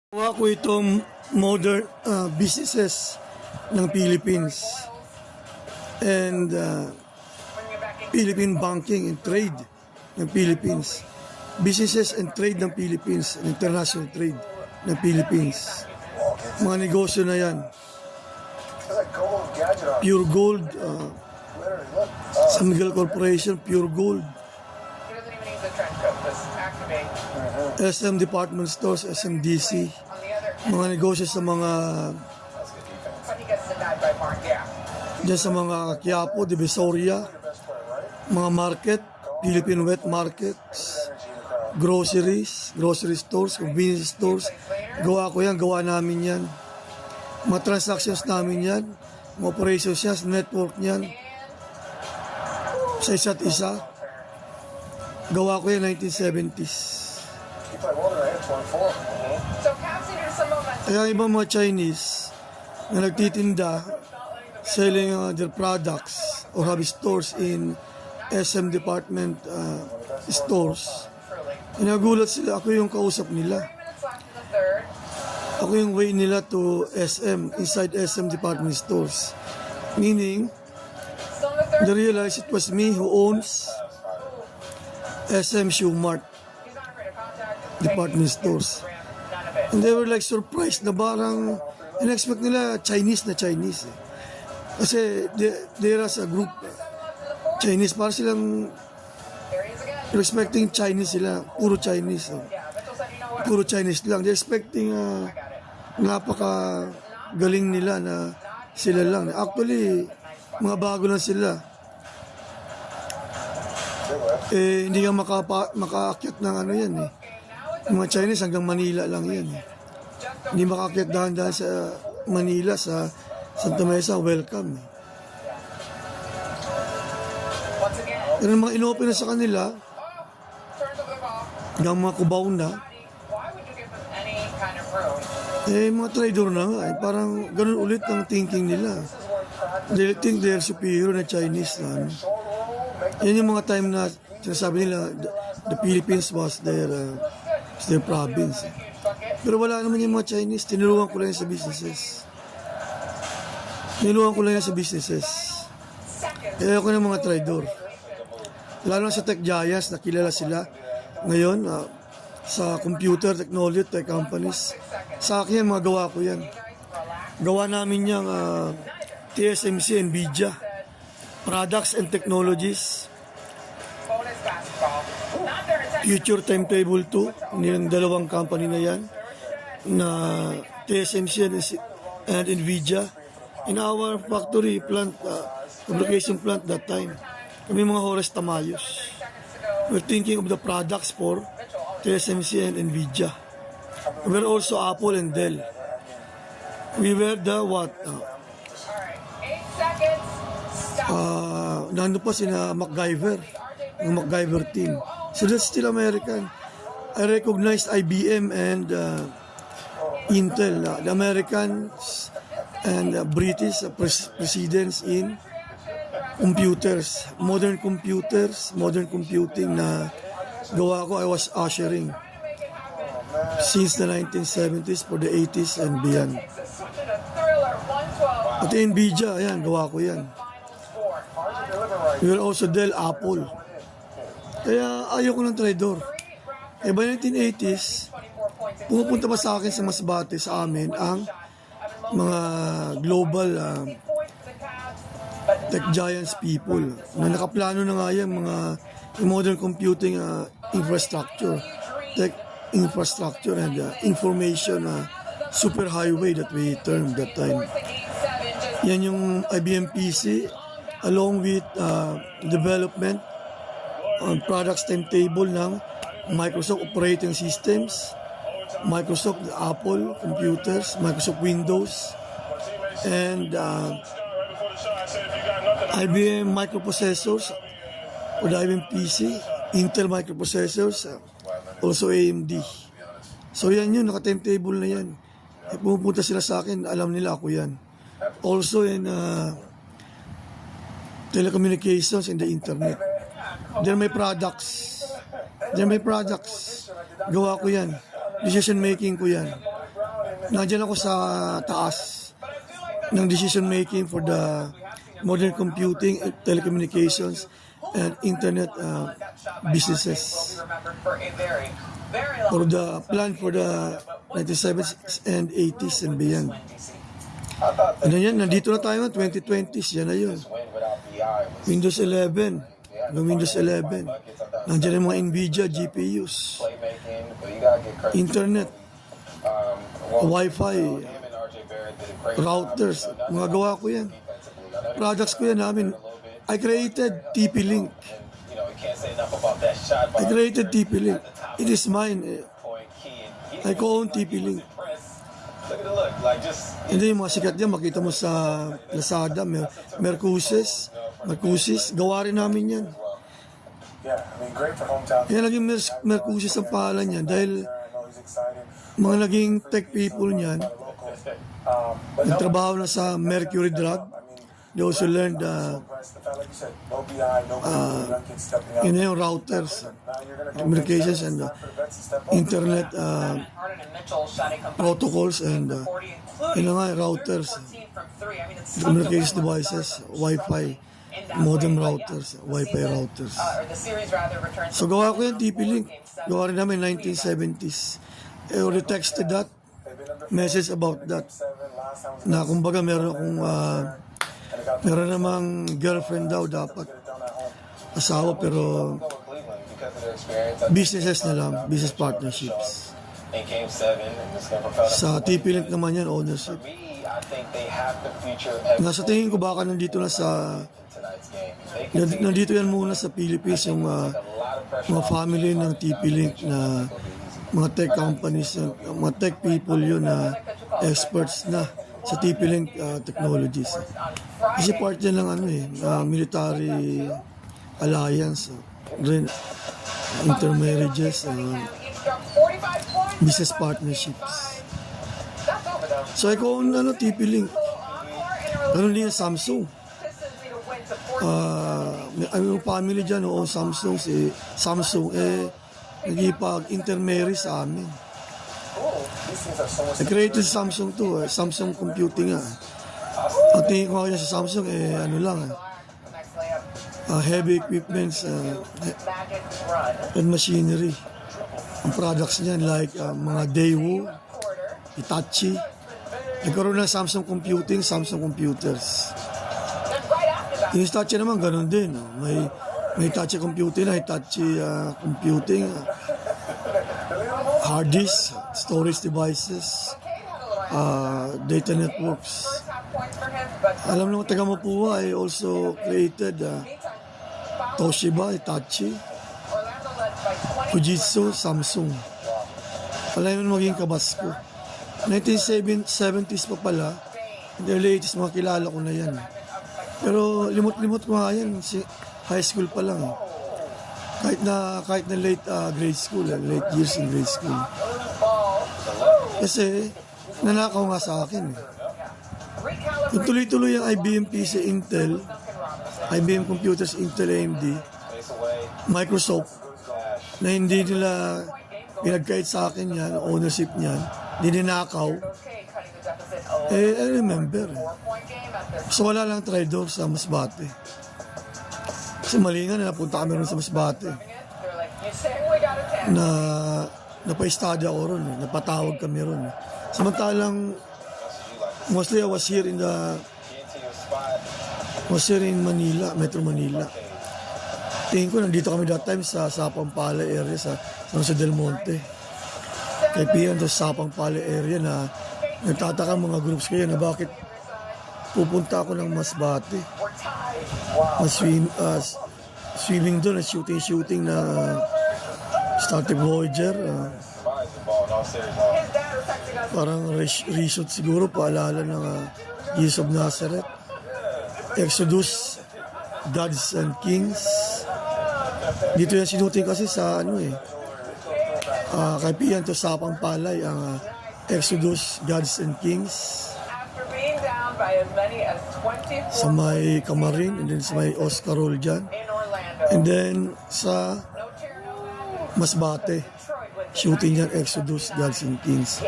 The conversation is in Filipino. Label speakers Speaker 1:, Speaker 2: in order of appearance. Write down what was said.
Speaker 1: Gawa ko itong modern businesses ng Philippines and Philippine banking and trade ng Philippines. Businesses and trade ng Philippines and international trade ng Philippines. Mga negosyo na yan. Pure Gold, San Miguel Corporation, Pure Gold. SM Department Stores, SMDC, mga negosyo sa mga dyan sa mga Quiapo, Divisoria, mga market, Philippine wet markets, grocery stores, convenience stores. Gawa ko yan, gawa namin yan. Mga transactions namin yan, mga operations yan, network yan, sa isa't isa. Gawa ko yan 1970s. Kaya ibang mga Chinese na nagtitinda selling their products or have stores in SM department stores. Nagulat sila, ako yung kausap nila. Ako yung way nila to SM, inside SM department stores. Meaning, they realized it was me who owns SM Shoe Mart department stores. And they were like surprised na parang in-expect nila Chinese eh. Kasi they're as a group Chinese, parang silang respecting Chinese sila, puro Chinese. Puro Chinese lang. They're expecting napaka galing nila na sila lang. Actually, mga bago lang sila. Hindi nga makaakyat ng ano yan eh. Yung mga Chinese hanggang Manila lang yan. Hindi makaakyat dahan-dahan sa Manila, sa Santa Mesa, welcome. Pero mga inopen na sa kanila, hanggang mga Cubao na, mga trader na nga. Parang ganun ulit ang thinking nila. They think they're superior na Chinese na. Yan yung mga time na sinasabi nila, the Philippines was their province. Pero wala naman yung mga Chinese. Tinuruan ko lang yan sa businesses. Kaya ako ng mga trader. Lalo na sa tech giants, nakilala sila ngayon sa computer, technology, tech companies. Sa akin yan, mga gawa ko yan. Gawa namin yung TSMC, NVIDIA, Products and Technologies, Future Timetable 2, yung dalawang company na yan, na TSMC and NVIDIA. In our factory plant, fabrication plant that time, kami mga Horace Tamayos. We're thinking of the products for TSMC and NVIDIA. We're also Apple and Dell. We were the nandun pa sina MacGyver, yung MacGyver team. So that's still American. I recognized IBM and Intel, the Americans and British presidents in computers, modern computing na gawa ko. I was ushering since the 1970s for the 80s and beyond. At NVIDIA, ayan, gawa ko yan. We will also Dell, Apple. Kaya ayaw ko ng trader. By 1980s, pumupunta pa sa akin sa Masbate, sa amin, ang mga global tech giants people na nakaplano na nga yan, mga modern computing infrastructure, tech infrastructure and information superhighway that we termed that time. Yan yung IBM PC along with development on products timetable ng Microsoft operating systems, Microsoft Apple computers, Microsoft Windows, and IBM microprocessors for the IBM PC, Intel microprocessors, also AMD. So yan yun, naka-timetable na yan. Pumupunta sila sa akin, alam nila ako yan. Also in telecommunications and the internet. They're my products. Gawa ko yan. Decision making ko yan. nandiyan ako sa taas ng decision making for the modern computing, telecommunications, and internet businesses. For the plan for the 1970s and 80s and beyond. Ano yan, nandito na tayo, 2020s, yan na yun. Windows 11, ng Windows 11. Nandiyan yung mga NVIDIA GPUs, internet, Wi-Fi, routers, mga gawa ko yan. Products ko yan namin. I created TP-Link. I created TP-Link. It is mine. I co-own TP-Link. Hindi yung mga sikat niya, makita mo sa Lazada, Mercusis, gawa rin namin yan. Kaya naging Mercusis ang pangalan niya dahil mga naging tech people niyan, nagtrabaho na sa Mercury Drug. They also learned yung routers, communications and internet protocols and routers, communications devices, Wi-Fi, modem routers, Wi-Fi routers. So gawa ko yung TP-Link. Gawa rin namin 1970s. I already texted that, message about that. Na kumbaga meron namang girlfriend daw dapat. Asawa pero businesses na lang, business partnerships. Sa TP-Link naman yan, ownership. Nasa tingin ko baka nandito yan muna sa Philippines yung mga family ng TP-Link na mga tech companies, mga tech people yun na experts na sa TP-Link technologies. Kasi part yan ng military alliance, intermarriages, business partnerships. So ikaw TP-Link. Ganun din yung Samsung. Yung family dyan, Samsung, nagipag-intermarry sa amin. I created Samsung too, Samsung Computing nga. Ang tingin ko kaya sa Samsung, heavy equipments and machinery. Ang products niyan like mga Daewoo, Hitachi. Nagkaroon ng Samsung Computing, Samsung Computers. Yung Hitachi naman, ganun din. May Hitachi Computing, Hitachi Computing, hard disk, storage devices, data networks. Alam naman, taga Mapua, I also created Toshiba, Hitachi, Fujitsu, Samsung. Alam naman maging kabasko. 1970s pa pala, in the early 80s, mga kilala ko na yan. Pero limot-limot ko nga yan, high school pa lang. Kahit na late grade school, late years in grade school. Kasi nanakaw nga sa akin. Kung tuloy-tuloy ang IBM PC, Intel, IBM Computers, Intel, AMD, Microsoft, na hindi nila pinagkait sa akin yan, ownership niyan, hindi ninakaw, I remember. So wala lang trade-off sa Masbate. Kasi mali nga na napunta kami ron sa Masbate. Napa-study ako ron, napatawag kami ron. Samantalang, mostly I was here in Manila, Metro Manila. Tingin ko, nandito kami that time sa Sapampala area, sa San Jose del Monte. Kay Pian, sa Sapampala area na nagtataka mga groups kayo na bakit pupunta ako ng Masbate. Swimming doon, shooting na Star Trek Voyager. Parang reshoot siguro, paalala ng Jesus of Nazareth. Exodus, Gods and Kings. Dito yan sinuting kasi sa kay Pian to Sapang Palay, ang Exodus, Gods and Kings. Sa may Camarin, and then sa may Oscar Roll dyan. And then sa Masbate, shooting yan Exodus, Gods and Kings.